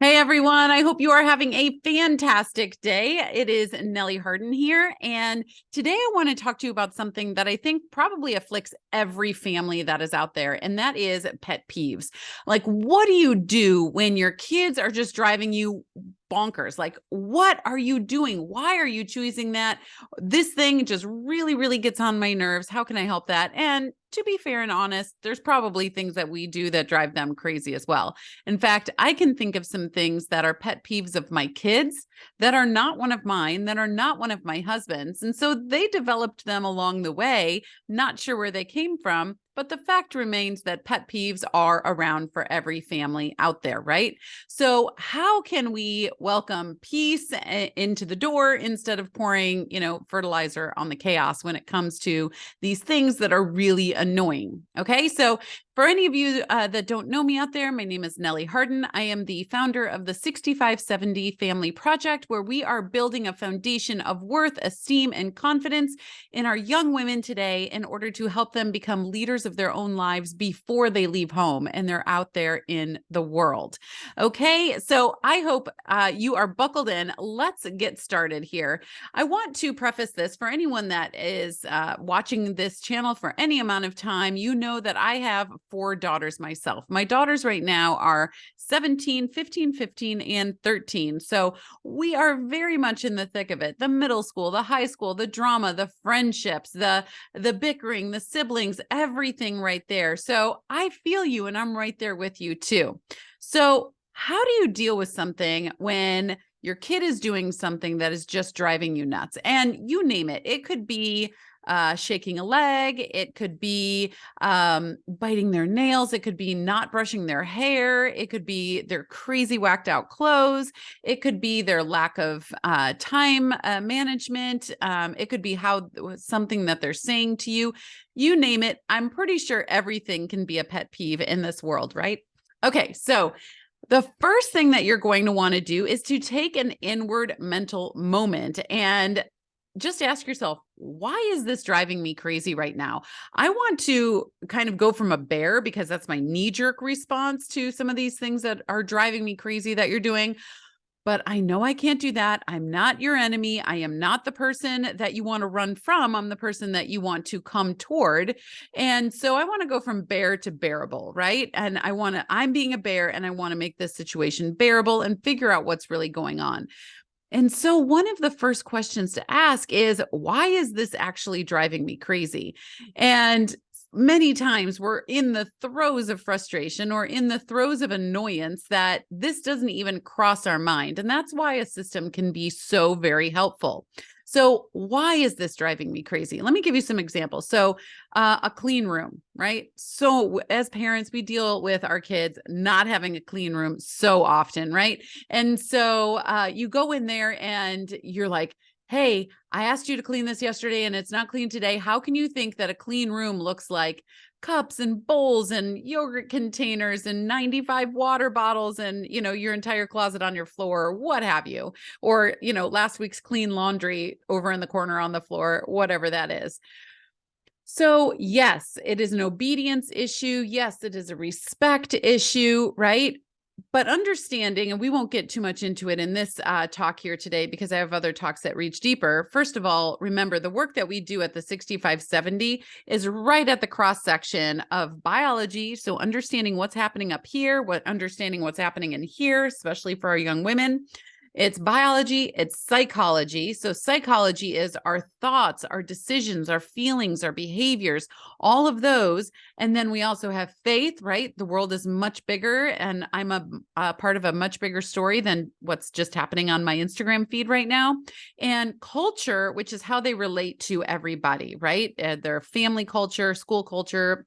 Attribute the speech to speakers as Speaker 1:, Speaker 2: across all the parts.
Speaker 1: Hey everyone, I hope you are having a fantastic day. It is Nellie Harden here, and today I want to talk to you about something that I think probably afflicts every family that is out there, and that is pet peeves. Like, what do you do when your kids are just driving you bonkers? Like, what are you doing? Why are you choosing that? This thing just really, really gets on my nerves. How can I help that? And to be fair and honest, there's probably things that we do that drive them crazy as well. In fact, I can think of some things that are pet peeves of my kids that are not one of mine, that are not one of my husband's. And so they developed them along the way, not sure where they came from. But the fact remains that pet peeves are around for every family out there, right? So how can we welcome peace into the door instead of pouring, fertilizer on the chaos when it comes to these things that are really annoying? Okay, so for any of you that don't know me out there, my name is Nellie Harden. I am the founder of the 6570 Family Project, where we are building a foundation of worth, esteem, and confidence in our young women today in order to help them become leaders of their own lives before they leave home and they're out there in the world. Okay, so I hope you are buckled in. Let's get started here. I want to preface this for anyone that is watching this channel for any amount of time. You know that I have 4 daughters myself. My daughters right now are 17, 15, 15, and 13. So we are very much in the thick of it. The middle school, the high school, the drama, the friendships, the bickering, the siblings, everything right there. So I feel you, and I'm right there with you too. So how do you deal with something when your kid is doing something that is just driving you nuts? And you name it. It could be shaking a leg. It could be biting their nails. It could be not brushing their hair. It could be their crazy whacked out clothes. It could be their lack of time management. It could be something that they're saying to you. You name it. I'm pretty sure everything can be a pet peeve in this world, right? Okay, so the first thing that you're going to want to do is to take an inward mental moment and just ask yourself, why is this driving me crazy right now? I want to kind of go from a bear, because that's my knee-jerk response to some of these things that are driving me crazy that you're doing. But I know I can't do that. I'm not your enemy. I am not the person that you want to run from. I'm the person that you want to come toward. And so I want to go from bear to bearable, right? And I'm being a bear, and I want to make this situation bearable and figure out what's really going on. And so one of the first questions to ask is, why is this actually driving me crazy? And many times we're in the throes of frustration or in the throes of annoyance that this doesn't even cross our mind. And that's why a system can be so very helpful. So why is this driving me crazy? Let me give you some examples. So a clean room, right? So as parents, we deal with our kids not having a clean room so often, right? And so you go in there and you're like, hey, I asked you to clean this yesterday and it's not clean today. How can you think that a clean room looks like cups and bowls and yogurt containers and 95 water bottles and, your entire closet on your floor, or what have you? Or, last week's clean laundry over in the corner on the floor, whatever that is. So yes, it is an obedience issue. Yes, it is a respect issue, right? But understanding, and we won't get too much into it in this talk here today because I have other talks that reach deeper. First of all, remember the work that we do at the 6570 is right at the cross section of biology. So understanding what's happening up here, understanding what's happening in here, especially for our young women. It's biology, it's psychology. So psychology is our thoughts, our decisions, our feelings, our behaviors, all of those. And then we also have faith, right? The world is much bigger, and I'm a part of a much bigger story than what's just happening on my Instagram feed right now. And culture, which is how they relate to everybody, right? Their family culture, school culture,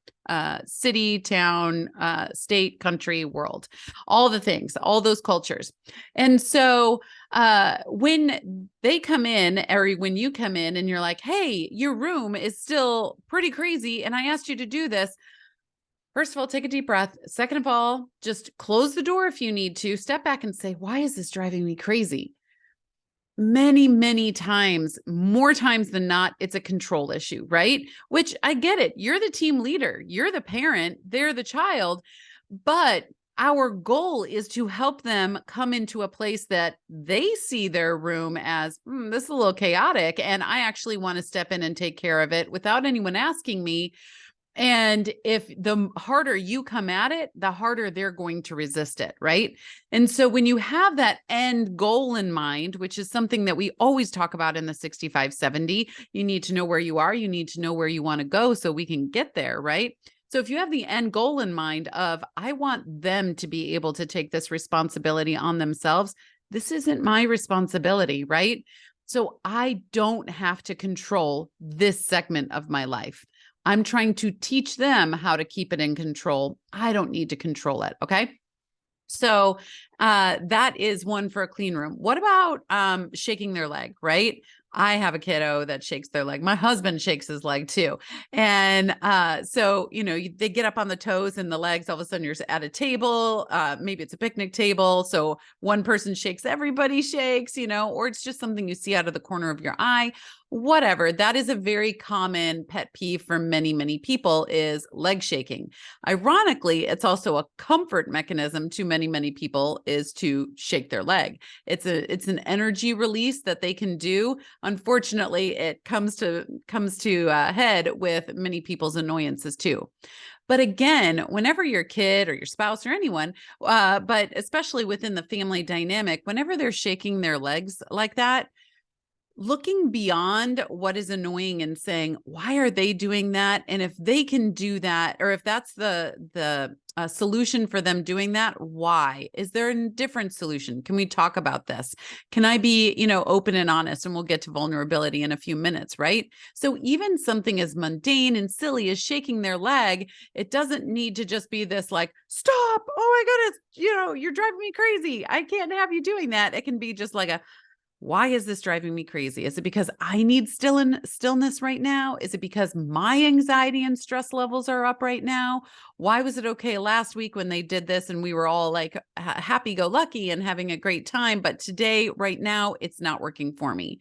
Speaker 1: city, town, state, country, world, all the things, all those cultures. And so when they come in, or when you come in and you're like, hey, your room is still pretty crazy, and I asked you to do this. First of all, take a deep breath. Second of all, just close the door if you need to. Step back and say, why is this driving me crazy? Many, many times, more times than not, it's a control issue, right? Which I get it. You're the team leader. You're the parent. They're the child. But our goal is to help them come into a place that they see their room as, this is a little chaotic, and I actually want to step in and take care of it without anyone asking me. And if the harder you come at it, the harder they're going to resist it, right? And so when you have that end goal in mind, which is something that we always talk about in the 65-70, you need to know where you are, you need to know where you want to go so we can get there, right? So if you have the end goal in mind of, I want them to be able to take this responsibility on themselves, this isn't my responsibility, right? So I don't have to control this segment of my life. I'm trying to teach them how to keep it in control. I don't need to control it. Okay. So that is one for a clean room. What about shaking their leg, right? I have a kiddo that shakes their leg. My husband shakes his leg too. And so, they get up on the toes and the legs. All of a sudden you're at a table. Maybe it's a picnic table. So one person shakes, everybody shakes, or it's just something you see out of the corner of your eye. Whatever. That is a very common pet peeve for many, many people, is leg shaking. Ironically, it's also a comfort mechanism to many, many people, is to shake their leg. It's an energy release that they can do. Unfortunately, it comes to head with many people's annoyances too. But again, whenever your kid or your spouse or anyone, but especially within the family dynamic, whenever they're shaking their legs like that, looking beyond what is annoying and saying, why are they doing that? And if they can do that, or if that's the solution for them doing that, why? Is there a different solution? Can we talk about this? Can I be, open and honest? And we'll get to vulnerability in a few minutes, right? So even something as mundane and silly as shaking their leg, it doesn't need to just be this like, stop, oh my goodness, you're driving me crazy, I can't have you doing that. It can be just like a, why is this driving me crazy? Is it because I need stillness right now? Is it because my anxiety and stress levels are up right now? Why was it okay last week when they did this and we were all like happy-go-lucky and having a great time, but today, right now, it's not working for me?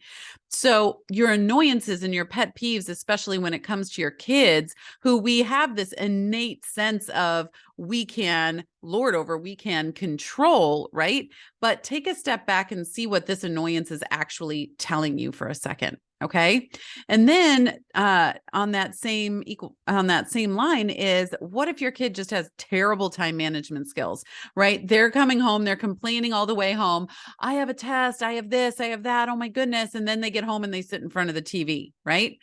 Speaker 1: So your annoyances and your pet peeves, especially when it comes to your kids, who we have this innate sense of we can lord over, we can control, right? But take a step back and see what this annoyance is actually telling you for a second. Okay. And then on that same line is, what if your kid just has terrible time management skills, right? They're coming home, they're complaining all the way home. I have a test, I have this, I have that. Oh my goodness. And then they get home and they sit in front of the TV, right?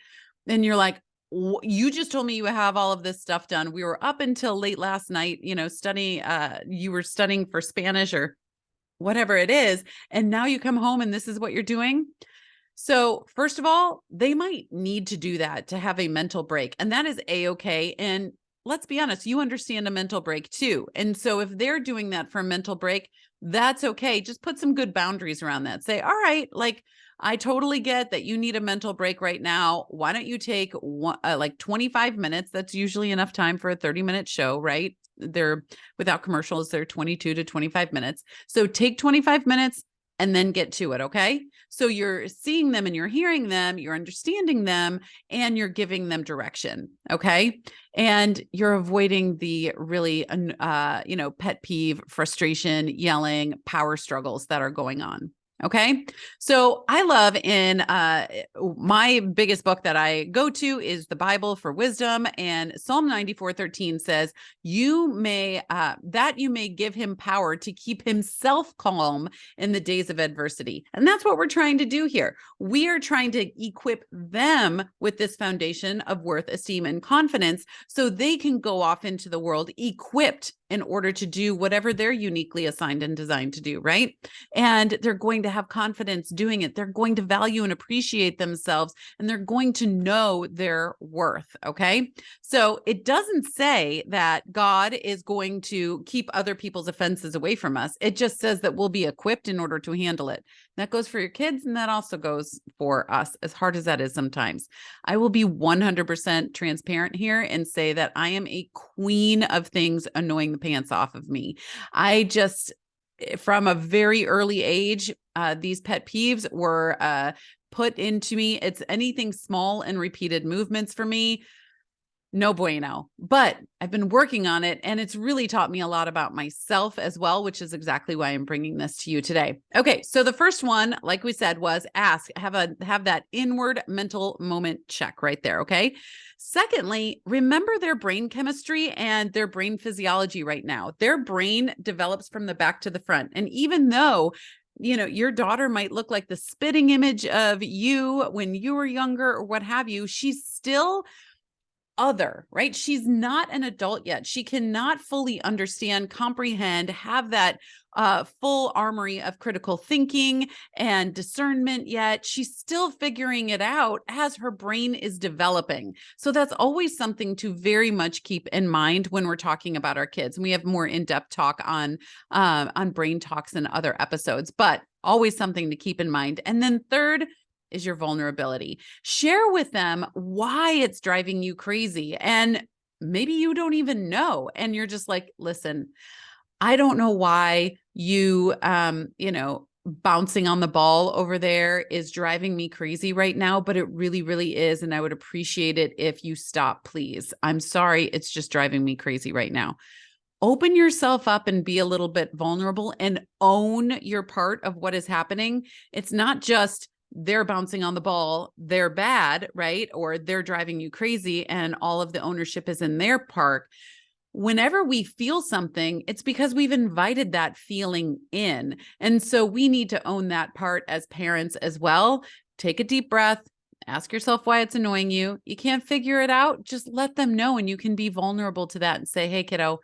Speaker 1: And you're like, you just told me you have all of this stuff done. We were up until late last night, studying, you were studying for Spanish or whatever it is. And now you come home and this is what you're doing. So first of all, they might need to do that to have a mental break, and that is a-okay. And let's be honest, you understand a mental break too. And so if they're doing that for a mental break, that's okay. Just put some good boundaries around that. Say, all right, like, I totally get that you need a mental break right now. Why don't you take like 25 minutes? That's usually enough time for a 30-minute show, right? They're without commercials, they're 22 to 25 minutes. So take 25 minutes and then get to it. Okay. So you're seeing them and you're hearing them, you're understanding them, and you're giving them direction. Okay. And you're avoiding the really, pet peeve, frustration, yelling, power struggles that are going on. Okay. So I love in my biggest book that I go to is the Bible for wisdom, and Psalm 94:13 says, you may give him power to keep himself calm in the days of adversity. And that's what we're trying to do here. We are trying to equip them with this foundation of worth, esteem, and confidence so they can go off into the world equipped in order to do whatever they're uniquely assigned and designed to do, right? And they're going to have confidence doing it. They're going to value and appreciate themselves, and they're going to know their worth, okay? So it doesn't say that God is going to keep other people's offenses away from us. It just says that we'll be equipped in order to handle it. That goes for your kids, and that also goes for us, as hard as that is sometimes. I will be 100% transparent here and say that I am a queen of things annoying the pants off of me. I just, from a very early age, these pet peeves were put into me. It's anything small and repeated movements for me. No bueno. But I've been working on it, and it's really taught me a lot about myself as well, which is exactly why I'm bringing this to you today. Okay, so the first one, like we said, was ask, have that inward mental moment check right there, okay? Secondly, remember their brain chemistry and their brain physiology right now. Their brain develops from the back to the front. And even though your daughter might look like the spitting image of you when you were younger or what have you, she's still other, right? She's not an adult yet. She cannot fully understand, comprehend, have that full armory of critical thinking and discernment yet. She's still figuring it out as her brain is developing. So that's always something to very much keep in mind when we're talking about our kids. And we have more in-depth talk on brain talks in other episodes, but always something to keep in mind. And then third, is your vulnerability. Share with them why it's driving you crazy. And maybe you don't even know. And you're just like, listen, I don't know why you, bouncing on the ball over there is driving me crazy right now, but it really, really is. And I would appreciate it if you stop, please. I'm sorry. It's just driving me crazy right now. Open yourself up and be a little bit vulnerable and own your part of what is happening. It's not just they're bouncing on the ball, they're bad, right? Or they're driving you crazy and all of the ownership is in their park. Whenever we feel something, it's because we've invited that feeling in. And so we need to own that part as parents as well. Take a deep breath. Ask yourself why it's annoying you. You can't figure it out. Just let them know. And you can be vulnerable to that and say, hey, kiddo,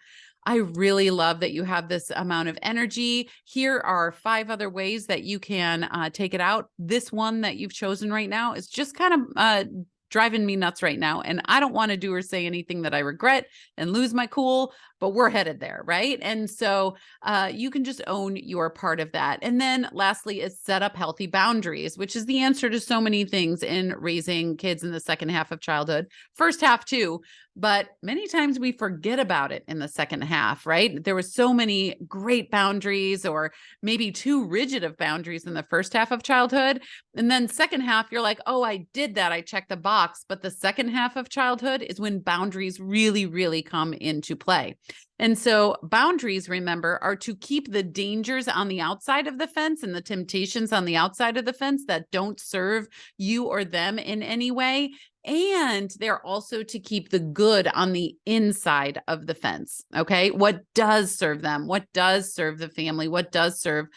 Speaker 1: I really love that you have this amount of energy. Here are 5 other ways that you can take it out. This one that you've chosen right now is just kind of driving me nuts right now. And I don't want to do or say anything that I regret and lose my cool, but we're headed there, right? And so you can just own your part of that. And then lastly is set up healthy boundaries, which is the answer to so many things in raising kids in the second half of childhood, first half too. But many times we forget about it in the second half, right? There were so many great boundaries or maybe too rigid of boundaries in the first half of childhood. And then second half, you're like, oh, I did that. I checked the box. But the second half of childhood is when boundaries really, really come into play. And so boundaries, remember, are to keep the dangers on the outside of the fence and the temptations on the outside of the fence that don't serve you or them in any way. And they're also to keep the good on the inside of the fence. Okay. What does serve them? What does serve the family? What does serve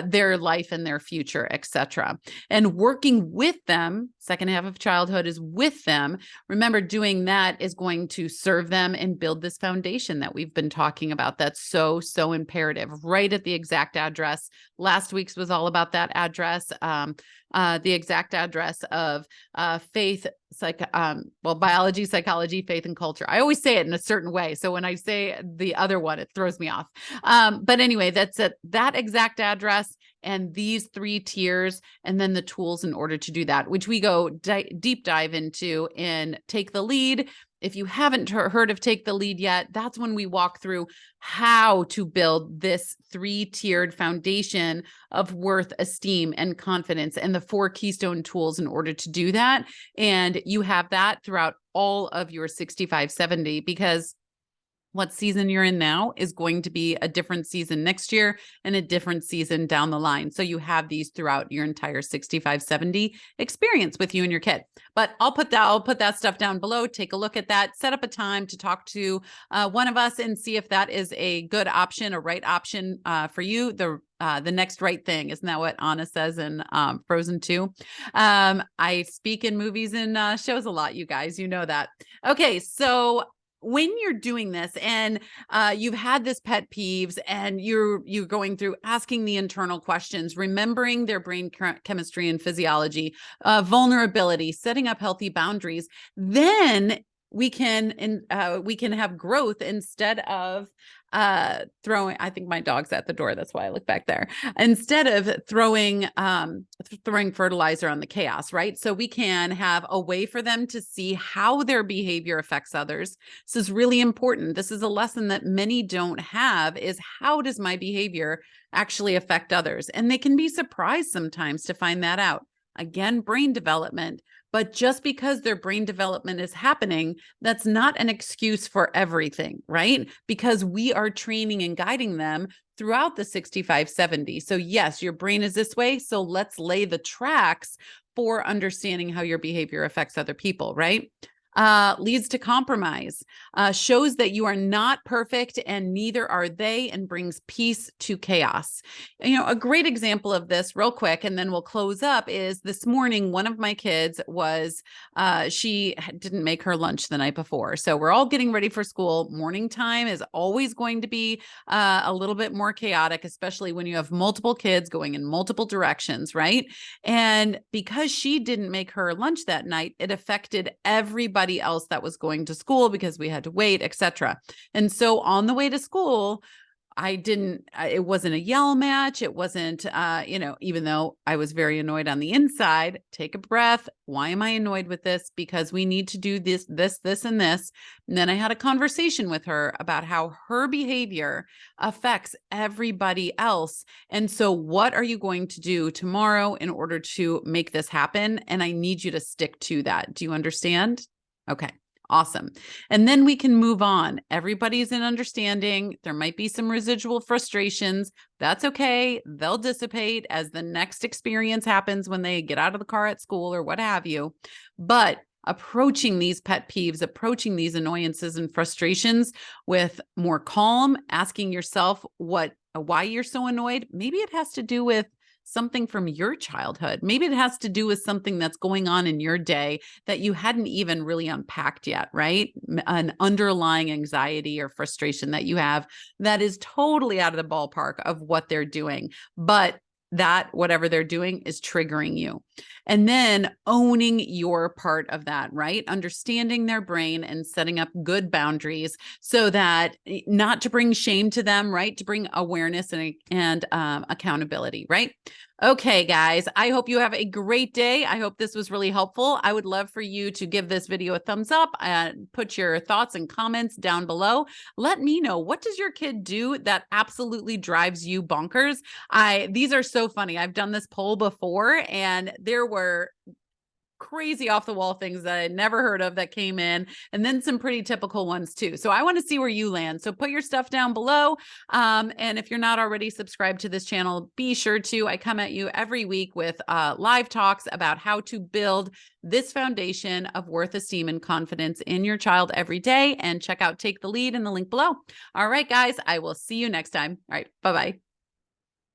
Speaker 1: their life and their future, etc. And working with them, second half of childhood is with them. Remember, doing that is going to serve them and build this foundation that we've been talking about. That's so, so imperative, right at the exact address. Last week's was all about that address. The exact address of faith, biology, psychology, faith, and culture. I always say it in a certain way. So when I say the other one, it throws me off. But anyway, that's it. That exact address and these 3 tiers, and then the tools in order to do that, which we go deep dive into in Take the Lead. If you haven't heard of Take the Lead yet, that's when we walk through how to build this 3-tiered foundation of worth, esteem, and confidence, and the 4 keystone tools in order to do that. And you have that throughout all of your 65-70, because what season you're in now is going to be a different season next year and a different season down the line. So you have these throughout your entire 65-70 experience with you and your kid. But I'll put that stuff down below. Take a look at that. Set up a time to talk to one of us and see if that is a good option, a right option for you. The next right thing. Isn't that what Anna says in Frozen 2? I speak in movies and shows a lot, you guys. You know that. Okay, so when you're doing this and you've had this pet peeves and you're going through asking the internal questions, remembering their brain chemistry and physiology, vulnerability, setting up healthy boundaries, then we can have growth instead of throwing. I think my dog's at the door. That's why I look back there. Instead of throwing fertilizer on the chaos, right? So we can have a way for them to see how their behavior affects others. This is really important. This is a lesson that many don't have, is how does my behavior actually affect others? And they can be surprised sometimes to find that out. Again, brain development. But just because their brain development is happening, that's not an excuse for everything, right? Because we are training and guiding them throughout the 65, 70. So yes, your brain is this way. So let's lay the tracks for understanding how your behavior affects other people, right? Leads to compromise, shows that you are not perfect and neither are they, and brings peace to chaos. A great example of this, real quick, and then we'll close up, is this morning, one of my kids she didn't make her lunch the night before. So we're all getting ready for school. Morning time is always going to be a little bit more chaotic, especially when you have multiple kids going in multiple directions, right? And because she didn't make her lunch that night, it affected everybody else that was going to school because we had to wait, etc. And so on the way to school, it wasn't a yell match. It wasn't, even though I was very annoyed on the inside, take a breath. Why am I annoyed with this? Because we need to do this, and this. And then I had a conversation with her about how her behavior affects everybody else. And so what are you going to do tomorrow in order to make this happen? And I need you to stick to that. Do you understand? Okay. Awesome. And then we can move on. Everybody's in understanding. There might be some residual frustrations. That's okay. They'll dissipate as the next experience happens when they get out of the car at school or what have you. But approaching these pet peeves, approaching these annoyances and frustrations with more calm, asking yourself why you're so annoyed. Maybe it has to do with something from your childhood. Maybe it has to do with something that's going on in your day that you hadn't even really unpacked yet, right? An underlying anxiety or frustration that you have that is totally out of the ballpark of what they're doing. But that whatever they're doing is triggering you. And then owning your part of that, right? Understanding their brain and setting up good boundaries so that not to bring shame to them, right? To bring awareness and accountability, right? Okay, guys, I hope you have a great day. I hope this was really helpful. I would love for you to give this video a thumbs up and put your thoughts and comments down below. Let me know, what does your kid do that absolutely drives you bonkers? These are so funny. I've done this poll before and there were crazy off the wall things that I'd never heard of that came in, and then some pretty typical ones too. So I want to see where you land. So put your stuff down below. And if you're not already subscribed to this channel, be sure to. I come at you every week with live talks about how to build this foundation of worth, esteem, and confidence in your child every day. And check out Take the Lead in the link below. All right, guys, I will see you next time. All right, bye-bye.